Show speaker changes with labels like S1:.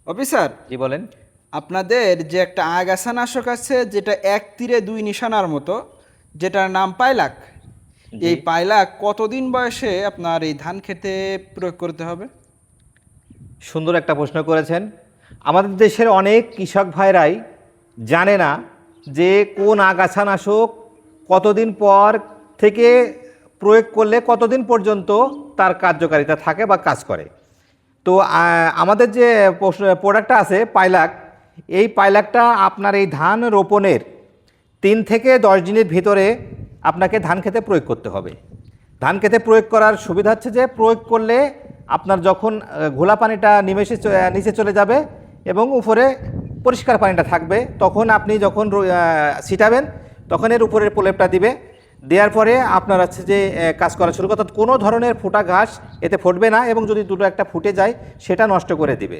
S1: Officer,
S2: জি বলেন।
S1: আপনাদের যে একটা আগাছানাশক আছে যেটা এক তীরে দুই নিশানার মতো, যেটার নাম পাইলাক,
S2: জি,
S1: এই পাইলাক কতদিন বয়সে আপনার এই ধান খেতে প্রয়োগ করতে হবে?
S2: সুন্দর একটা প্রশ্ন করেছেন। আমাদের দেশের অনেক কৃষক ভাইরাই জানে না যে কোন আগাছানাশক কতদিন পর থেকে প্রয়োগ করলে কতদিন পর্যন্ত তার কার্যকারিতা থাকে বা কাজ করে। তো আমাদের যে প্রোডাক্টটা আছে পাইলাক, এই পাইলাকটা আপনার এই ধান রোপণের 3 থেকে 10 দিনের ভিতরে আপনাকে ধান খেতে প্রয়োগ করতে হবে। ধান খেতে প্রয়োগ করার সুবিধা হচ্ছে যে প্রয়োগ করলে আপনার যখন ঘোলা পানিটা নিচে চলে যাবে এবং উপরে পরিষ্কার পানিটা থাকবে, তখন আপনি যখন ছিটাবেন তখন এর উপরের প্রলেপটা দিবে। দেওয়ার পরে আপনার হচ্ছে যে কাজ করা শুরু করতে কোনো ধরনের ফোটা ঘাস এতে ফুটবে না, এবং যদি দুটো একটা ফুটে যায় সেটা নষ্ট করে দিবে।